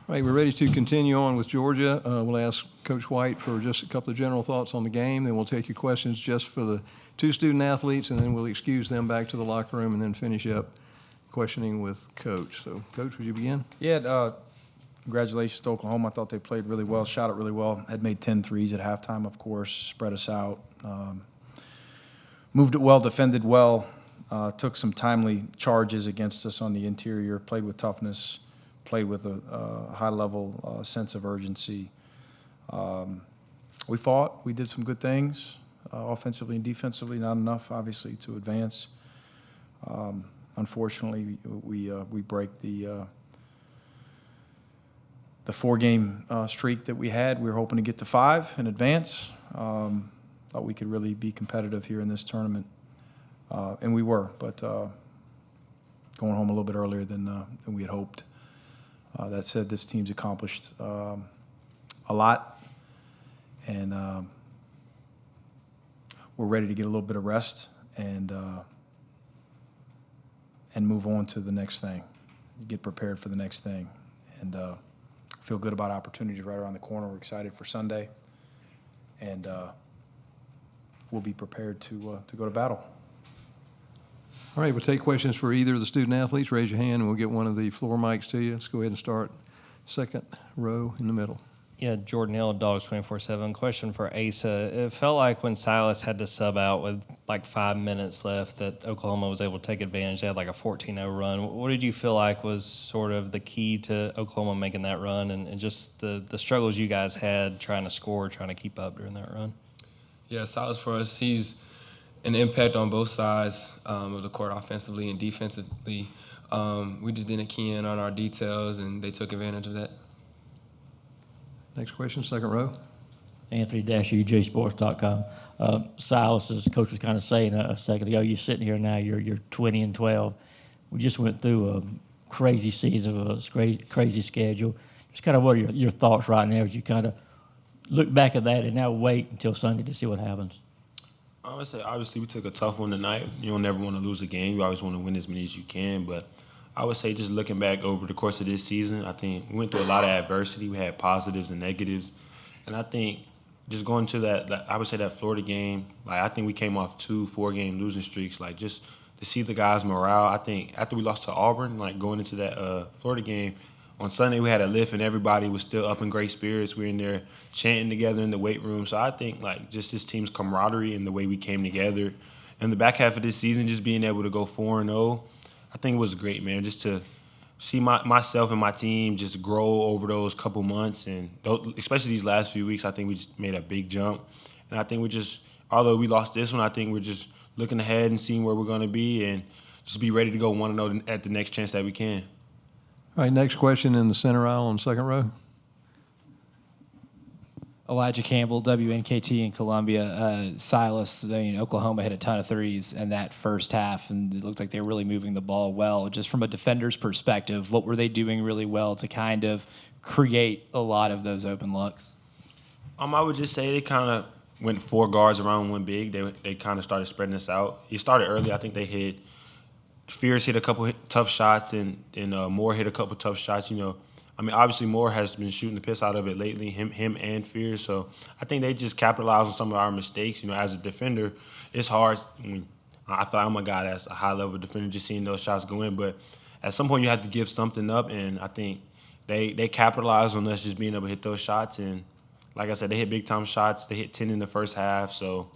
All right, we're ready to continue on with Georgia. We'll ask Coach White for just a couple of general thoughts on the game, then we'll take your questions just for the two student athletes, and then we'll excuse them back to the locker room and then finish up questioning with Coach. So, Coach, would you begin? Yeah, congratulations to Oklahoma. I thought they played really well, shot it really well. Had made 10 threes at halftime, of course, spread us out. Moved it well, defended well, took some timely charges against us on the interior, played with toughness, played with a high-level sense of urgency. We fought. We did some good things offensively and defensively, not enough, obviously, to advance. Unfortunately, we break the four-game streak that we had. We were hoping to get to 5 in advance. Thought we could really be competitive here in this tournament, and we were, but going home a little bit earlier than we had hoped. That said, this team's accomplished a lot, and we're ready to get a little bit of rest and move on to the next thing, get prepared for the next thing, and feel good about opportunities right around the corner. We're excited for Sunday, and we'll be prepared to go to battle. All right, we'll take questions for either of the student athletes. Raise your hand, and we'll get one of the floor mics to you. Let's go ahead and start second row in the middle. Yeah, Jordan Hill, Dogs 24/7. Question for Asa. It felt like when Silas had to sub out with like 5 minutes left that Oklahoma was able to take advantage. They had like a 14-0 run. What did you feel like was sort of the key to Oklahoma making that run and just the struggles you guys had trying to score, trying to keep up during that run? Yeah, Silas for us, he's an impact on both sides of the court, offensively and defensively. We just didn't key in on our details, and they took advantage of that. Next question, second row. Anthony UJSports.com. Silas, as Coach was kind of saying a second ago, you're sitting here now, you're 20-12. We just went through a crazy season of a crazy schedule. Just kind of what are your thoughts right now as you kind of look back at that and now wait until Sunday to see what happens? I would say, obviously, we took a tough one tonight. You don't never want to lose a game. You always want to win as many as you can. But I would say just looking back over the course of this season, I think we went through a lot of adversity. We had positives and negatives. And I think just going to that I would say that Florida game, like I think we came off 2 4-game losing streaks. Like just to see the guys' morale, I think after we lost to Auburn, like going into that Florida game, on Sunday we had a lift and everybody was still up in great spirits. We were in there chanting together in the weight room. So I think like just this team's camaraderie and the way we came together. In the back half of this season, just being able to go 4-0, I think it was great, man, just to see myself and my team just grow over those couple months. And especially these last few weeks, I think we just made a big jump. And I think although we lost this one, I think we're just looking ahead and seeing where we're going to be and just be ready to go 1-0 at the next chance that we can. All right, next question in the center aisle on second row. Elijah Campbell, WNKT in Columbia. Silas, Oklahoma hit a ton of threes in that first half, and it looked like they were really moving the ball well. Just from a defender's perspective, what were they doing really well to kind of create a lot of those open looks? I would just say they kind of went 4 guards around 1 big. They kind of started spreading us out. He started early. I think they hit – Fierce hit a couple tough shots, and Moore hit a couple tough shots. Obviously Moore has been shooting the piss out of it lately, him and Fierce. So I think they just capitalized on some of our mistakes. As a defender, it's hard. I thought I'm a guy that's a high-level defender, just seeing those shots go in. But at some point you have to give something up, and I think they capitalized on us just being able to hit those shots. And like I said, they hit big-time shots. They hit 10 in the first half, so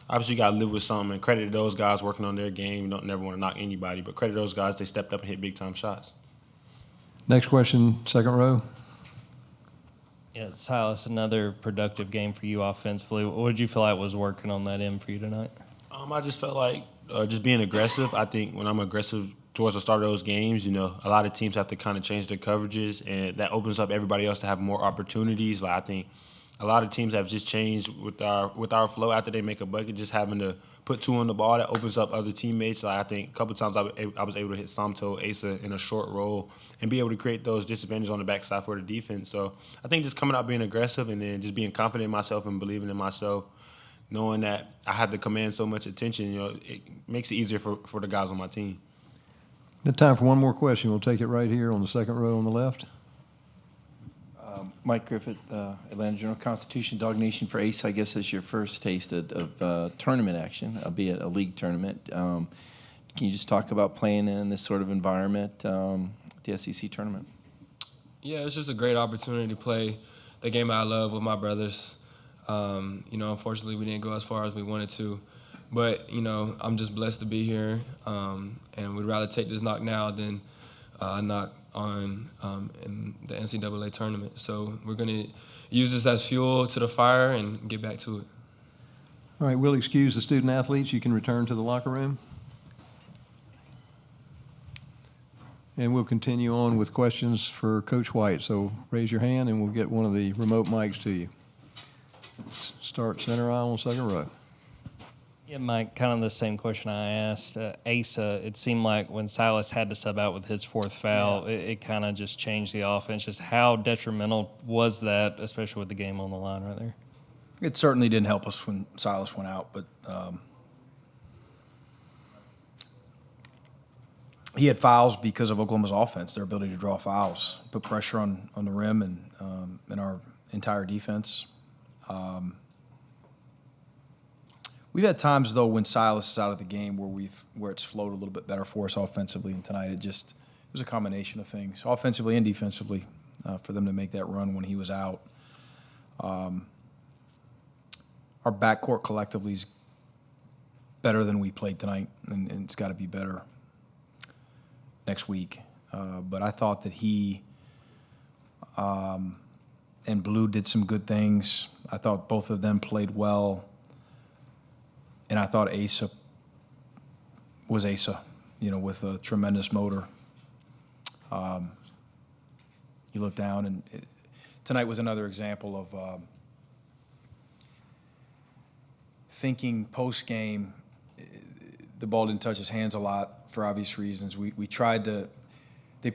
obviously, you got to live with something, and credit to those guys working on their game. You don't never want to knock anybody, but credit those guys. They stepped up and hit big-time shots. Next question, second row. Yeah, Silas, another productive game for you offensively. What did you feel like was working on that end for you tonight? I just felt like just being aggressive. I think when I'm aggressive towards the start of those games, a lot of teams have to kind of change their coverages, and that opens up everybody else to have more opportunities. Like I think a lot of teams have just changed with our flow after they make a bucket, just having to put 2 on the ball. That opens up other teammates. Like I think a couple times I was able to hit Samto, Asa in a short roll and be able to create those disadvantages on the backside for the defense. So I think just coming out being aggressive and then just being confident in myself and believing in myself, knowing that I had to command so much attention, it makes it easier for the guys on my team. Good time for one more question. We'll take it right here on the second row on the left. Mike Griffith, Atlanta Journal-Constitution, Dog Nation for Ace. I guess is your first taste of tournament action, albeit a league tournament. Can you just talk about playing in this sort of environment, the SEC tournament? Yeah, it's just a great opportunity to play the game I love with my brothers. Unfortunately, we didn't go as far as we wanted to. But, I'm just blessed to be here, and we'd rather take this knock now than a knock on in the NCAA tournament. So we're going to use this as fuel to the fire and get back to it. All right, we'll excuse the student athletes. You can return to the locker room. And we'll continue on with questions for Coach White. So raise your hand and we'll get one of the remote mics to you. Start center aisle, second row. Yeah, Mike, kind of the same question I asked Asa. It seemed like when Silas had to sub out with his fourth foul, it kind of just changed the offense. Just how detrimental was that, especially with the game on the line right there? It certainly didn't help us when Silas went out, but he had fouls because of Oklahoma's offense, their ability to draw fouls, put pressure on the rim and our entire defense. We've had times, though, when Silas is out of the game where it's flowed a little bit better for us offensively, and tonight it was a combination of things, offensively and defensively, for them to make that run when he was out. Our backcourt collectively is better than we played tonight, and it's got to be better next week. But I thought that he and Blue did some good things. I thought both of them played well. And I thought Asa was Asa, with a tremendous motor. You look down, and tonight was another example of thinking post-game. The ball didn't touch his hands a lot for obvious reasons. We tried to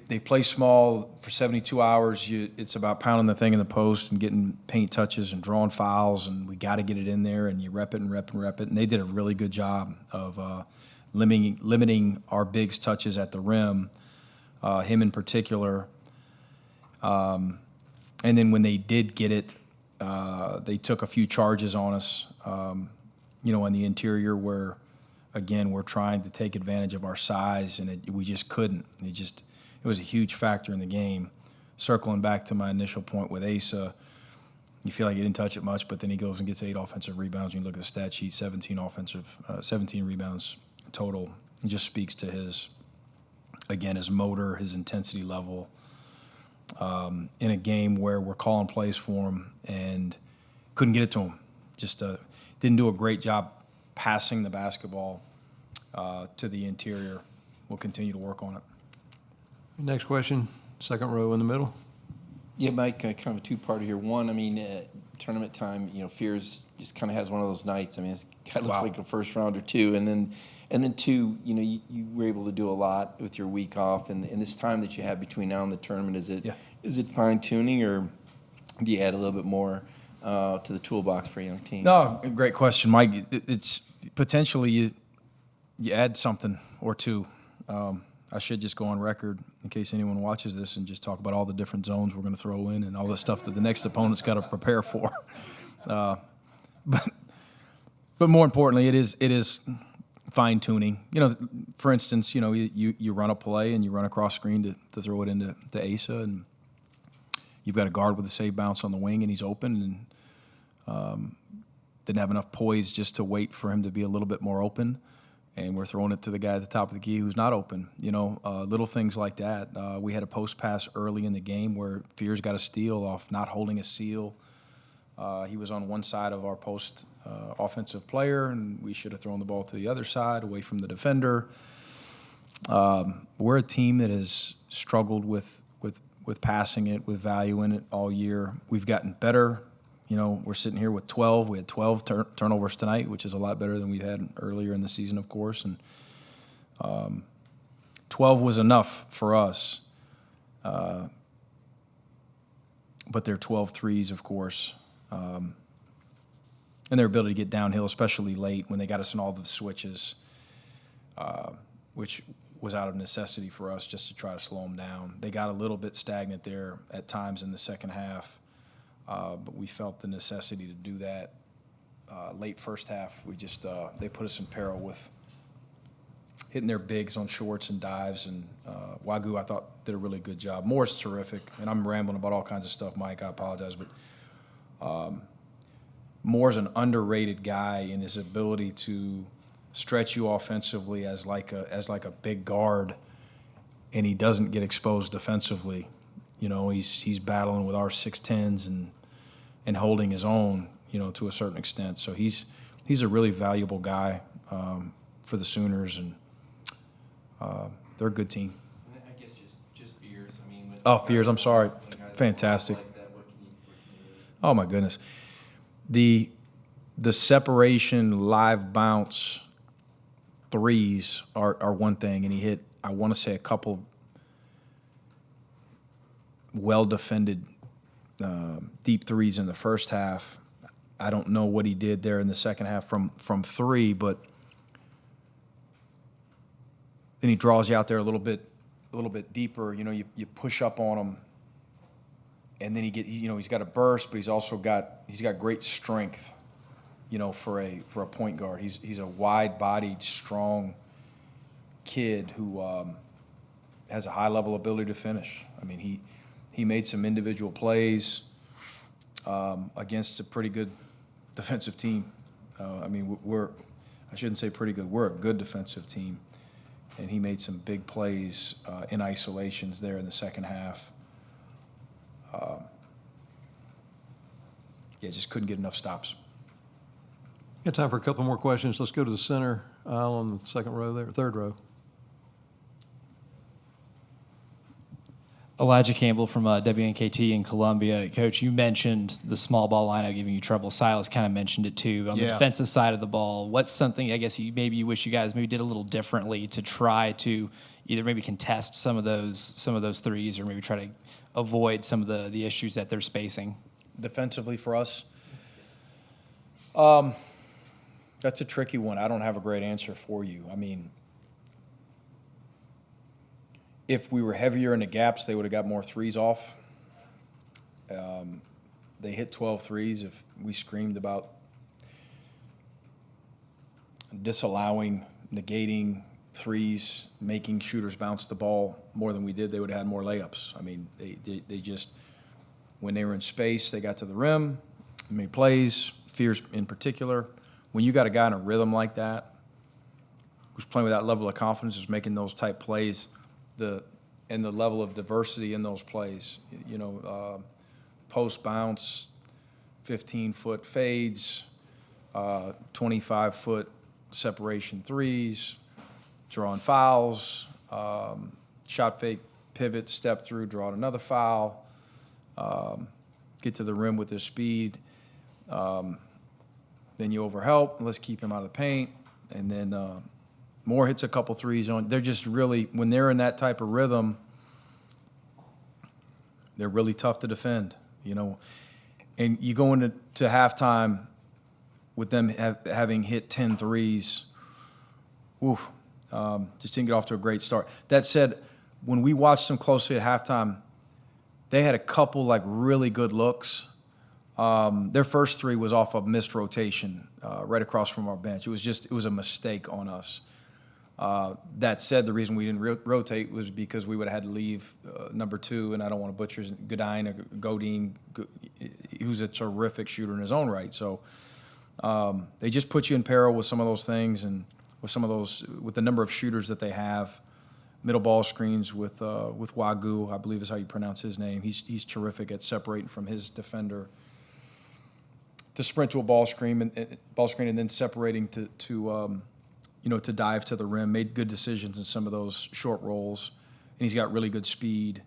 they play small for 72 hours. It's about pounding the thing in the post and getting paint touches and drawing fouls, and we got to get it in there, and you rep it and rep and rep it. And they did a really good job of limiting our bigs' touches at the rim, him in particular. And then when they did get it, they took a few charges on us, on the interior where, again, we're trying to take advantage of our size, and we just couldn't. It was a huge factor in the game. Circling back to my initial point with Asa, you feel like he didn't touch it much, but then he goes and gets 8 offensive rebounds. When you look at the stat sheet, 17 rebounds total. It just speaks to his motor, his intensity level, in a game where we're calling plays for him and couldn't get it to him. Just didn't do a great job passing the basketball to the interior. We'll continue to work on it. Next question, second row in the middle. Yeah, Mike, kind of a two-parter here. One, tournament time, Fears just kind of has one of those nights. It kind of looks like a first round or two. And then two, you were able to do a lot with your week off. And this time that you have between now and the tournament, is it fine-tuning, or do you add a little bit more to the toolbox for a young team? No, great question, Mike. It's potentially you add something or two. I should just go on record in case anyone watches this and just talk about all the different zones we're going to throw in and all the stuff that the next opponent's got to prepare for. But more importantly, it is fine tuning. For instance, you run a play and you run across screen to throw it into Asa, and you've got a guard with a save bounce on the wing and he's open, and didn't have enough poise just to wait for him to be a little bit more open. And we're throwing it to the guy at the top of the key who's not open. Little things like that. We had a post pass early in the game where Fears got a steal off not holding a seal. He was on one side of our post offensive player, and we should have thrown the ball to the other side, away from the defender. We're a team that has struggled with passing it, with value in it all year. We've gotten better. We're sitting here with 12. We had 12 turnovers tonight, which is a lot better than we had earlier in the season, of course. And 12 was enough for us. But they're 12 threes, of course. And their ability to get downhill, especially late when they got us in all the switches, which was out of necessity for us just to try to slow them down. They got a little bit stagnant there at times in the second half, but we felt the necessity to do that. Late first half, we just they put us in peril with hitting their bigs on shorts and dives, and Wagyu, I thought, did a really good job. Moore's terrific, and I'm rambling about all kinds of stuff, Mike, I apologize, but Moore's an underrated guy in his ability to stretch you offensively as like a big guard, and he doesn't get exposed defensively. You know, he's battling with our 6'10s and holding his own, you know, to a certain extent. So he's a really valuable guy for the Sooners, and they're a good team. And I guess just Fears. I mean, Fears, I'm sorry. Fantastic. Like that, what can you do? Oh my goodness, the separation live bounce threes are one thing, and he hit, I want to say, a couple well defended deep threes in the first half. I don't know what he did there in the second half from three, but then he draws you out there a little bit deeper. You know, you push up on him, and then he's got a burst, but he's got great strength. You know, for a point guard, he's a wide-bodied, strong kid who has a high-level ability to finish. I mean, he made some individual plays against a pretty good defensive team. I mean, I shouldn't say pretty good. We're a good defensive team, and he made some big plays in isolations there in the second half. Just couldn't get enough stops. Got time for a couple more questions. Let's go to the center aisle on the second row there, third row. Elijah Campbell from WNKT in Columbia. Coach, you mentioned the small ball lineup giving you trouble. Silas kind of mentioned it too. On the defensive side of the ball, what's something I guess you wish you guys maybe did a little differently to try to either maybe contest some of those threes, or maybe try to avoid some of the issues that they're facing? Defensively for us, that's a tricky one. I don't have a great answer for you. I mean, if we were heavier in the gaps, they would have got more threes off. They hit 12 threes. If we screamed about disallowing, negating threes, making shooters bounce the ball more than we did, they would have had more layups. I mean, they just, when they were in space, they got to the rim, made plays, Fears in particular. When you got a guy in a rhythm like that, who's playing with that level of confidence, is making those type plays, and the level of diversity in those plays, you know, post bounce, 15-foot fades, 25-foot separation threes, drawing fouls, shot fake, pivot, step through, draw another foul, get to the rim with his speed. Then you overhelp. Let's keep him out of the paint. And then Moore hits a couple threes on. They're just really, when they're in that type of rhythm, they're really tough to defend, you know. And you go into halftime with them having hit 10 threes, just didn't get off to a great start. That said, when we watched them closely at halftime, they had a couple like really good looks. Their first three was off of missed rotation right across from our bench. It was a mistake on us. That said, the reason we didn't rotate was because we would have had to leave number 2, and I don't want to butcher his Godin, who's a terrific shooter in his own right. So they just put you in peril with some of those things, and with the number of shooters that they have. Middle ball screens with Wagyu, I believe is how you pronounce his name. He's terrific at separating from his defender, to sprint to a ball screen and then separating to dive to the rim. Made good decisions in some of those short rolls, and he's got really good speed.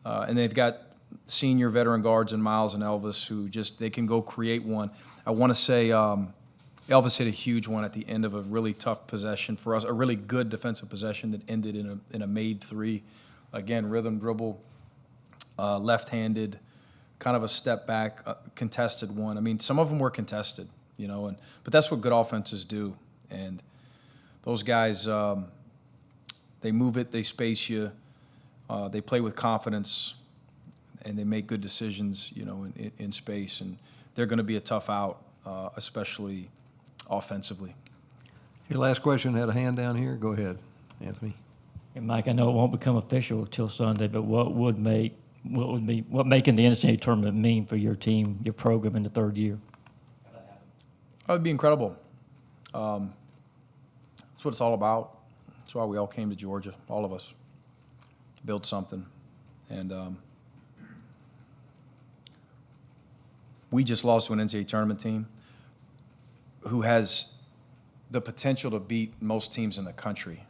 And they've got senior veteran guards in Miles and Elvis who they can go create one. I want to say Elvis hit a huge one at the end of a really tough possession for us, a really good defensive possession that ended in a made three. Again, rhythm dribble, left-handed, kind of a step back, contested one. I mean, some of them were contested, you know, but that's what good offenses do. And those guys, They move it, they space you, they play with confidence, and they make good decisions, you know, in space. And they're going to be a tough out, especially offensively. Your last question had a hand down here. Go ahead, Anthony. And Mike, I know it won't become official till Sunday, but what making the NCAA tournament mean for your team, your program in the third year? That would be incredible. That's what it's all about. That's why we all came to Georgia, all of us, to build something. And we just lost to an NCAA tournament team who has the potential to beat most teams in the country.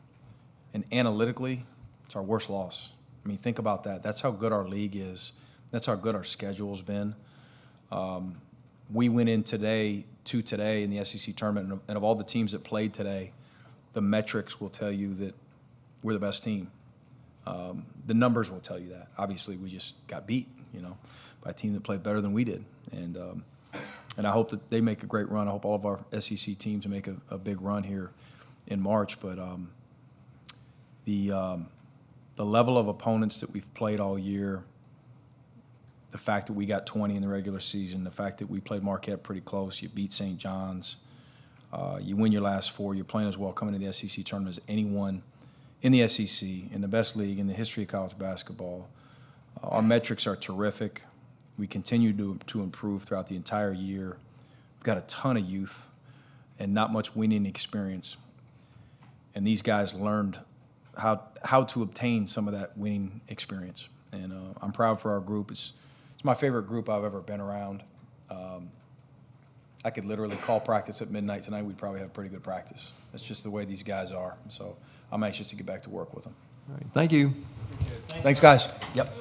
And analytically, it's our worst loss. I mean, think about that. That's how good our league is. That's how good our schedule's been. We went in today in the SEC tournament, and of all the teams that played today, the metrics will tell you that we're the best team. The numbers will tell you that. Obviously, we just got beat, you know, by a team that played better than we did. And I hope that they make a great run. I hope all of our SEC teams make a big run here in March. But the level of opponents that we've played all year, the fact that we got 20 in the regular season, the fact that we played Marquette pretty close, you beat St. John's, you win your last 4, you're playing as well coming to the SEC tournament as anyone in the SEC, in the best league in the history of college basketball. Our metrics are terrific. We continue to improve throughout the entire year. We've got a ton of youth and not much winning experience. And these guys learned how to obtain some of that winning experience. And I'm proud for our group. It's my favorite group I've ever been around. I could literally call practice at midnight tonight. We'd probably have pretty good practice. That's just the way these guys are. So I'm anxious to get back to work with them. All right. Thank you. Thanks, guys. Yep.